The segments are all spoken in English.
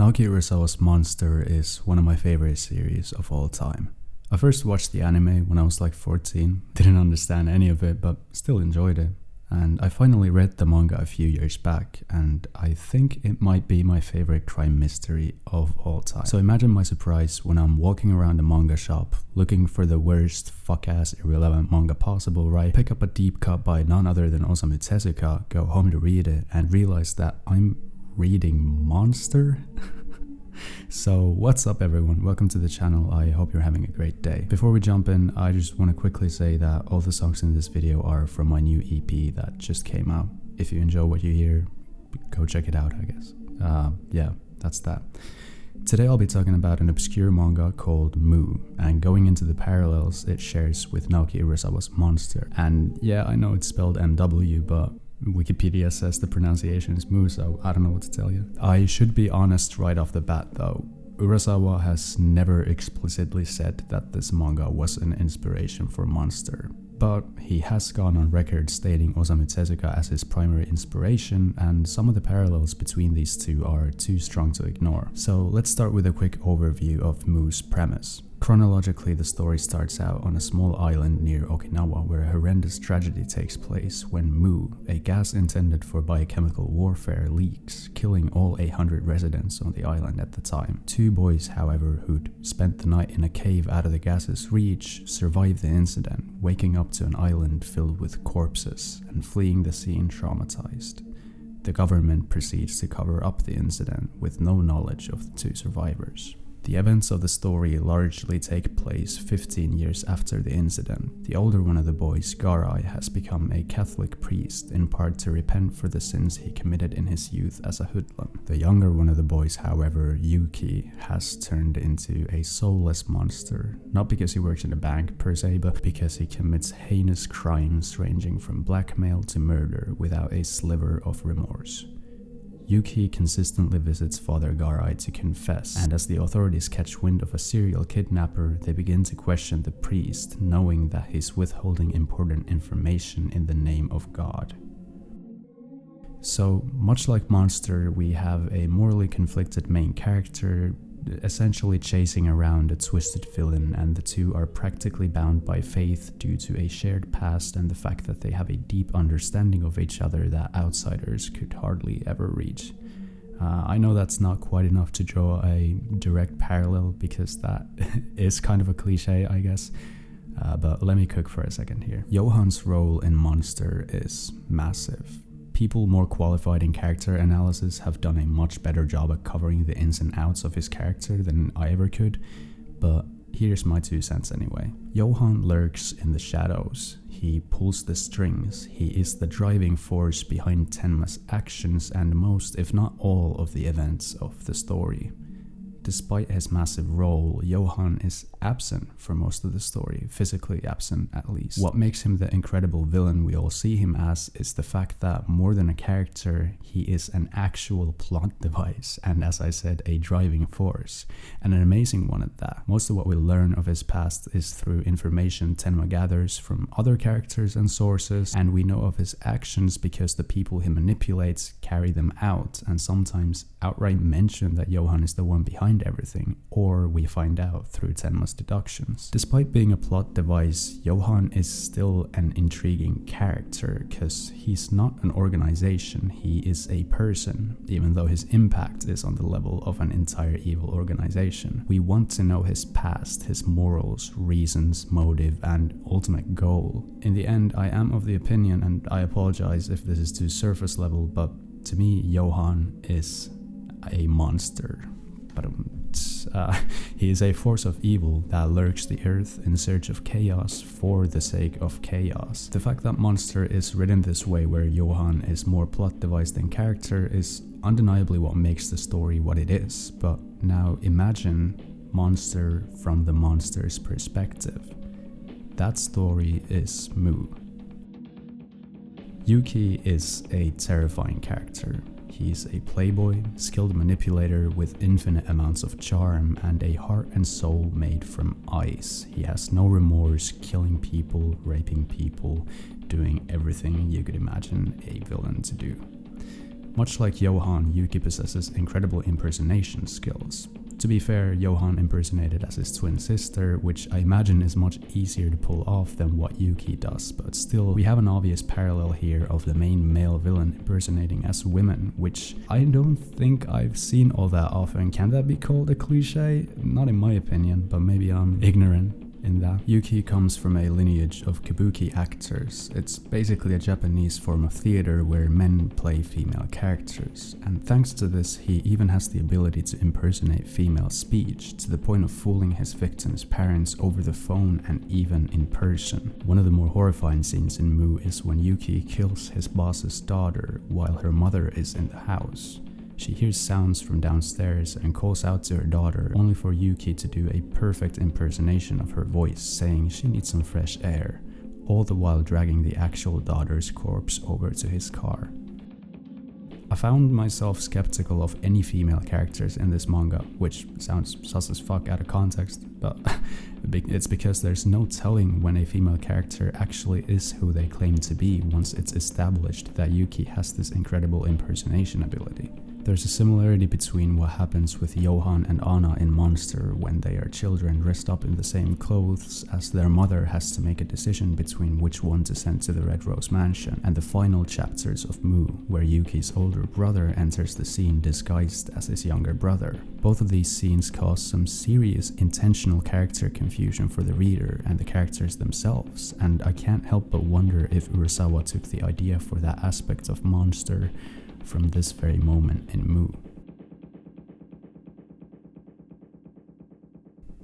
Naoki Urasawa's Monster is one of my favorite series of all time. I first watched the anime when I was like 14, didn't understand any of it, but still enjoyed it. And I finally read the manga a few years back, and I think it might be my favorite crime mystery of all time. So imagine my surprise when I'm walking around a manga shop, looking for the worst fuck-ass irrelevant manga possible, right? Pick up a deep cut by none other than Osamu Tezuka, go home to read it, and realize that I'm reading Monster? So what's up everyone, welcome to the channel, I hope you're having a great day. Before we jump in, I just want to quickly say that all the songs in this video are from my new EP that just came out. If you enjoy what you hear, go check it out, I guess. Yeah, that's that. Today I'll be talking about an obscure manga called Mu, and going into the parallels it shares with Naoki Urasawa's Monster. And yeah, I know it's spelled MW, but Wikipedia says the pronunciation is Mu, so I don't know what to tell you. I should be honest right off the bat though. Urasawa has never explicitly said that this manga was an inspiration for Monster, but he has gone on record stating Osamu Tezuka as his primary inspiration, and some of the parallels between these two are too strong to ignore. So let's start with a quick overview of Mu's premise. Chronologically, the story starts out on a small island near Okinawa where a horrendous tragedy takes place when Mu, a gas intended for biochemical warfare, leaks, killing all 800 residents on the island at the time. Two boys, however, who'd spent the night in a cave out of the gas's reach, survive the incident, waking up to an island filled with corpses and fleeing the scene traumatized. The government proceeds to cover up the incident with no knowledge of the two survivors. The events of the story largely take place 15 years after the incident. The older one of the boys, Garai, has become a Catholic priest, in part to repent for the sins he committed in his youth as a hoodlum. The younger one of the boys, however, Yuki, has turned into a soulless monster, not because he works in a bank per se, but because he commits heinous crimes ranging from blackmail to murder without a sliver of remorse. Yuki consistently visits Father Garai to confess, and as the authorities catch wind of a serial kidnapper, they begin to question the priest, knowing that he's withholding important information in the name of God. So, much like Monster, we have a morally conflicted main character, essentially chasing around a twisted villain, and the two are practically bound by faith due to a shared past and the fact that they have a deep understanding of each other that outsiders could hardly ever reach. I know that's not quite enough to draw a direct parallel because that is kind of a cliche, I guess, but let me cook for a second here. Johan's role in Monster is massive. People more qualified in character analysis have done a much better job at covering the ins and outs of his character than I ever could, but here's my 2 cents anyway. Johan lurks in the shadows, he pulls the strings, he is the driving force behind Tenma's actions and most, if not all, of the events of the story. Despite his massive role, Johan is absent for most of the story, physically absent at least. What makes him the incredible villain we all see him as is the fact that more than a character, he is an actual plot device, and as I said, a driving force, and an amazing one at that. Most of what we learn of his past is through information Tenma gathers from other characters and sources, and we know of his actions because the people he manipulates carry them out, and sometimes outright mention that Johan is the one behind everything, or we find out through Tenma's deductions. Despite being a plot device, Johan is still an intriguing character, because he's not an organization, he is a person, even though his impact is on the level of an entire evil organization. We want to know his past, his morals, reasons, motive, and ultimate goal. In the end, I am of the opinion, and I apologize if this is too surface level, but to me, Johan is a monster. But he is a force of evil that lurks the earth in search of chaos for the sake of chaos. The fact that Monster is written this way, where Johan is more plot device than character, is undeniably what makes the story what it is. But now imagine Monster from the monster's perspective. That story is Mu. Yuki is a terrifying character. He's a playboy, skilled manipulator with infinite amounts of charm and a heart and soul made from ice. He has no remorse, killing people, raping people, doing everything you could imagine a villain to do. Much like Johan, Yuki possesses incredible impersonation skills. To be fair, Johan impersonated as his twin sister, which I imagine is much easier to pull off than what Yuki does, but still, we have an obvious parallel here of the main male villain impersonating as women, which I don't think I've seen all that often. Can that be called a cliche? Not in my opinion, but maybe I'm ignorant in that. Yuki comes from a lineage of kabuki actors. It's basically a Japanese form of theater where men play female characters, and thanks to this he even has the ability to impersonate female speech, to the point of fooling his victims' parents over the phone and even in person. One of the more horrifying scenes in Mu is when Yuki kills his boss's daughter while her mother is in the house. She hears sounds from downstairs and calls out to her daughter, only for Yuki to do a perfect impersonation of her voice, saying she needs some fresh air, all the while dragging the actual daughter's corpse over to his car. I found myself skeptical of any female characters in this manga, which sounds sus as fuck out of context, but it's because there's no telling when a female character actually is who they claim to be once it's established that Yuki has this incredible impersonation ability. There's a similarity between what happens with Johan and Anna in Monster when they are children dressed up in the same clothes, as their mother has to make a decision between which one to send to the Red Rose Mansion, and the final chapters of Mu, where Yuki's older brother enters the scene disguised as his younger brother. Both of these scenes cause some serious intentional character confusion for the reader and the characters themselves, and I can't help but wonder if Urasawa took the idea for that aspect of Monster from this very moment in Mu.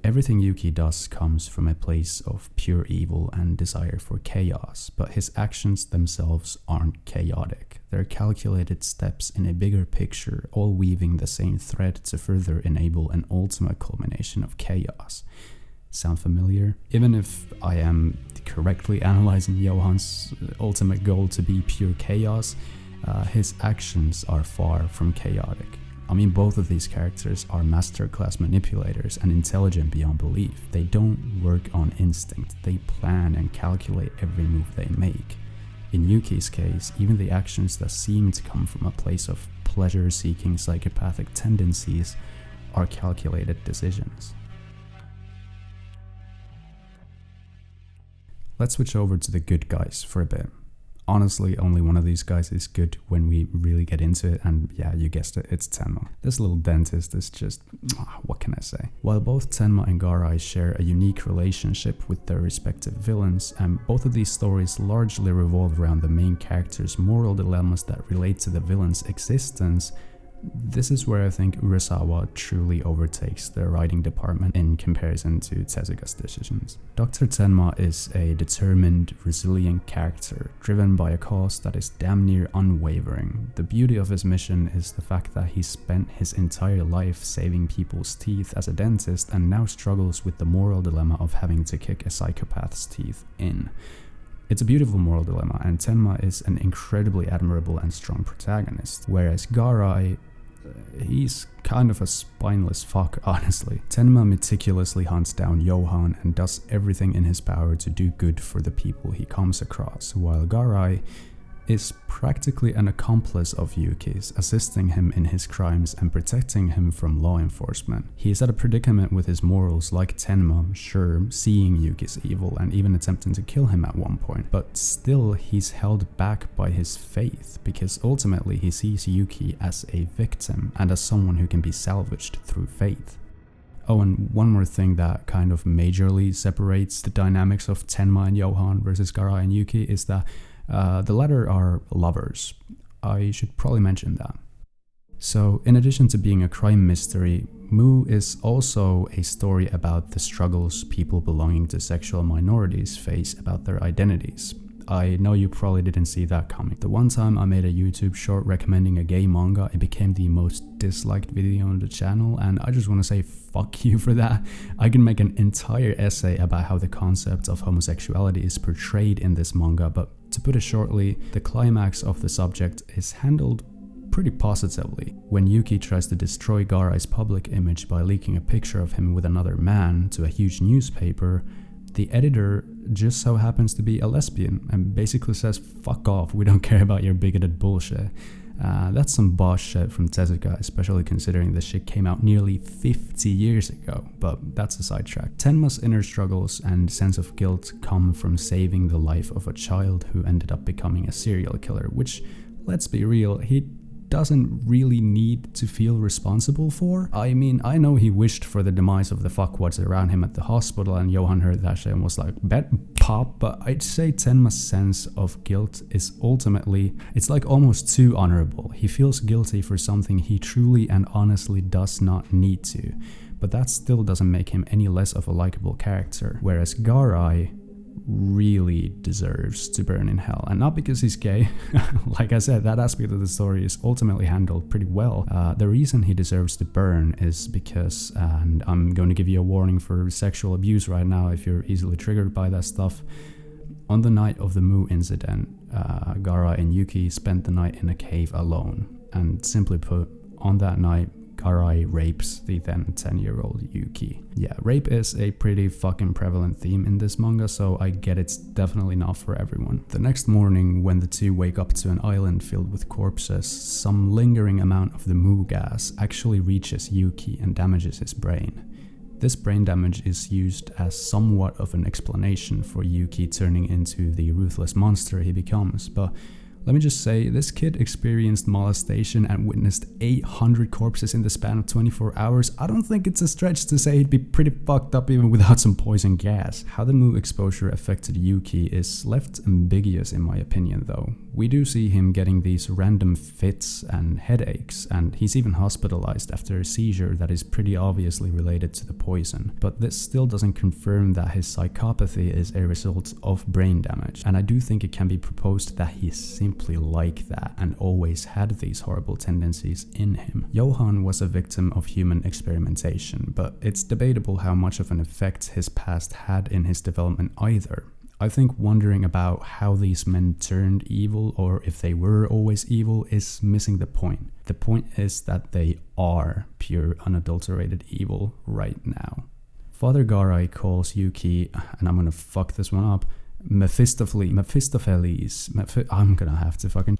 Everything Yuki does comes from a place of pure evil and desire for chaos, but his actions themselves aren't chaotic. They're calculated steps in a bigger picture, all weaving the same thread to further enable an ultimate culmination of chaos. Sound familiar? Even if I am correctly analyzing Johan's ultimate goal to be pure chaos, his actions are far from chaotic. I mean, both of these characters are masterclass manipulators and intelligent beyond belief. They don't work on instinct, they plan and calculate every move they make. In Yuki's case, even the actions that seem to come from a place of pleasure-seeking psychopathic tendencies are calculated decisions. Let's switch over to the good guys for a bit. Honestly, only one of these guys is good when we really get into it, and yeah, you guessed it, it's Tenma. This little dentist is just, what can I say? While both Tenma and Garai share a unique relationship with their respective villains, and both of these stories largely revolve around the main character's moral dilemmas that relate to the villain's existence, this is where I think Urasawa truly overtakes the writing department in comparison to Tezuka's decisions. Dr. Tenma is a determined, resilient character, driven by a cause that is damn near unwavering. The beauty of his mission is the fact that he spent his entire life saving people's teeth as a dentist and now struggles with the moral dilemma of having to kick a psychopath's teeth in. It's a beautiful moral dilemma, and Tenma is an incredibly admirable and strong protagonist, whereas Garai, he's kind of a spineless fuck, honestly. Tenma meticulously hunts down Johan and does everything in his power to do good for the people he comes across, while Garai is practically an accomplice of Yuki's, assisting him in his crimes and protecting him from law enforcement. He is at a predicament with his morals like Tenma, sure, seeing Yuki's evil and even attempting to kill him at one point, but still he's held back by his faith, because ultimately he sees Yuki as a victim and as someone who can be salvaged through faith. Oh, and one more thing that kind of majorly separates the dynamics of Tenma and Johan versus Garai and Yuki is that the latter are lovers. I should probably mention that. So, in addition to being a crime mystery, Mu is also a story about the struggles people belonging to sexual minorities face about their identities. I know you probably didn't see that coming. The one time I made a YouTube short recommending a gay manga, it became the most disliked video on the channel, and I just want to say fuck you for that. I can make an entire essay about how the concept of homosexuality is portrayed in this manga, but to put it shortly, the climax of the subject is handled pretty positively. When Yuki tries to destroy Garai's public image by leaking a picture of him with another man to a huge newspaper, the editor just so happens to be a lesbian and basically says, fuck off, we don't care about your bigoted bullshit. That's some boss shit from Tezuka, especially considering this shit came out nearly 50 years ago, but that's a sidetrack. Tenma's inner struggles and sense of guilt come from saving the life of a child who ended up becoming a serial killer, which, let's be real, he doesn't really need to feel responsible for. I mean, I know he wished for the demise of the fuckwads around him at the hospital, and Johan heard that shit and was like, bet pop, but I'd say Tenma's sense of guilt is ultimately, it's like almost too honorable. He feels guilty for something he truly and honestly does not need to, but that still doesn't make him any less of a likable character, whereas Garai really deserves to burn in hell, and not because he's gay. Like I said, that aspect of the story is ultimately handled pretty well. The reason he deserves to burn is because, and I'm going to give you a warning for sexual abuse right now if you're easily triggered by that stuff. On the night of the Mu incident, Gaara and Yuki spent the night in a cave alone, and simply put, on that night, Garai rapes the then 10-year-old Yuki. Yeah, rape is a pretty fucking prevalent theme in this manga, so I get it's definitely not for everyone. The next morning, when the two wake up to an island filled with corpses, some lingering amount of the Mu gas actually reaches Yuki and damages his brain. This brain damage is used as somewhat of an explanation for Yuki turning into the ruthless monster he becomes, but let me just say, this kid experienced molestation and witnessed 800 corpses in the span of 24 hours. I don't think it's a stretch to say he'd be pretty fucked up even without some poison gas. How the Mu exposure affected Yuki is left ambiguous in my opinion though. We do see him getting these random fits and headaches, and he's even hospitalized after a seizure that is pretty obviously related to the poison. But this still doesn't confirm that his psychopathy is a result of brain damage, and I do think it can be proposed that he's simply like that and always had these horrible tendencies in him. Johan was a victim of human experimentation, but it's debatable how much of an effect his past had in his development either. I think wondering about how these men turned evil, or if they were always evil, is missing the point. The point is that they are pure unadulterated evil right now. Father Garai calls Yuki, and I'm gonna fuck this one up, Mephistopheles. I'm gonna have to fucking...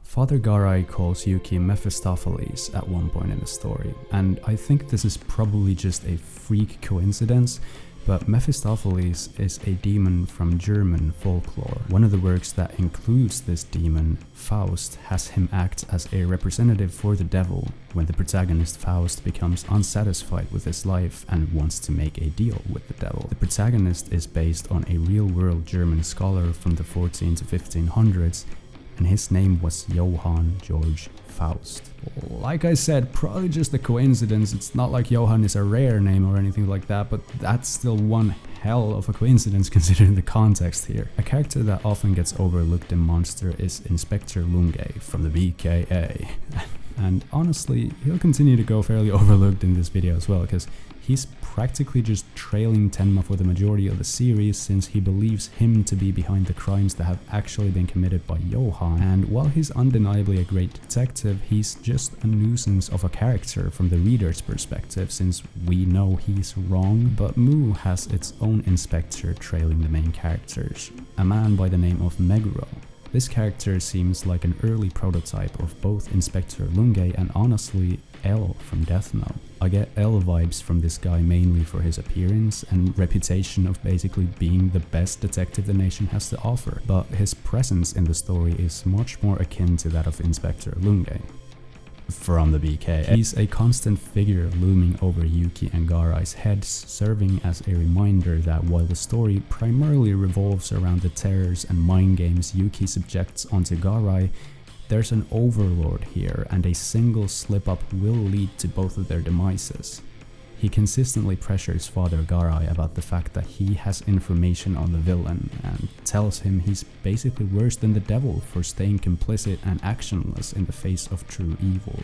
Father Garai calls Yuki Mephistopheles at one point in the story, and I think this is probably just a freak coincidence, but Mephistopheles is a demon from German folklore. One of the works that includes this demon, Faust, has him act as a representative for the devil when the protagonist Faust becomes unsatisfied with his life and wants to make a deal with the devil. The protagonist is based on a real-world German scholar from the 14 to 1500s, and his name was Johann Georg Faust. Like I said, probably just a coincidence. It's not like Johann is a rare name or anything like that, but that's still one hell of a coincidence considering the context here. A character that often gets overlooked in Monster is Inspector Lunge from the BKA. And honestly, he'll continue to go fairly overlooked in this video as well, because he's practically just trailing Tenma for the majority of the series, since he believes him to be behind the crimes that have actually been committed by Johan. And while he's undeniably a great detective, he's just a nuisance of a character from the reader's perspective, since we know he's wrong. But Mu has its own inspector trailing the main characters, a man by the name of Meguro. This character seems like an early prototype of both Inspector Lunge and honestly L from Death Note. I get L vibes from this guy mainly for his appearance and reputation of basically being the best detective the nation has to offer, but his presence in the story is much more akin to that of Inspector Lunge from the BK. He's a constant figure looming over Yuki and Garai's heads, serving as a reminder that while the story primarily revolves around the terrors and mind games Yuki subjects onto Garai, there's an overlord here, and a single slip-up will lead to both of their demises. He consistently pressures Father Garai about the fact that he has information on the villain, and tells him he's basically worse than the devil for staying complicit and actionless in the face of true evil.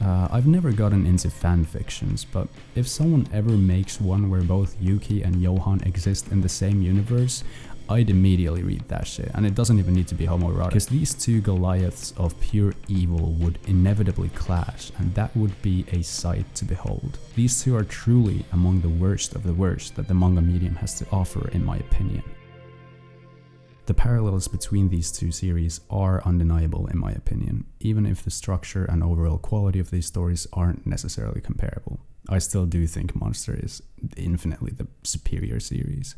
I've never gotten into fanfictions, but if someone ever makes one where both Yuki and Johan exist in the same universe, I'd immediately read that shit, and it doesn't even need to be homoerotic, because these two Goliaths of pure evil would inevitably clash, and that would be a sight to behold. These two are truly among the worst of the worst that the manga medium has to offer, in my opinion. The parallels between these two series are undeniable in my opinion, even if the structure and overall quality of these stories aren't necessarily comparable. I still do think Monster is infinitely the superior series.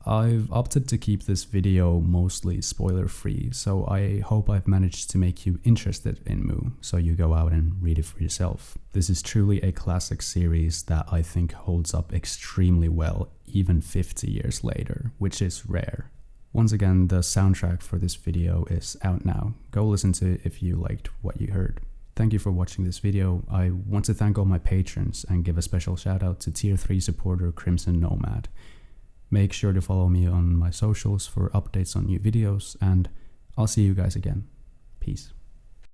I've opted to keep this video mostly spoiler free, so I hope I've managed to make you interested in Mu, so you go out and read it for yourself. This is truly a classic series that I think holds up extremely well even 50 years later, which is rare. Once again, the soundtrack for this video is out now. Go listen to it if you liked what you heard. Thank you for watching this video. I want to thank all my patrons and give a special shout out to Tier 3 supporter Crimson Nomad. Make sure to follow me on my socials for updates on new videos, and I'll see you guys again. Peace.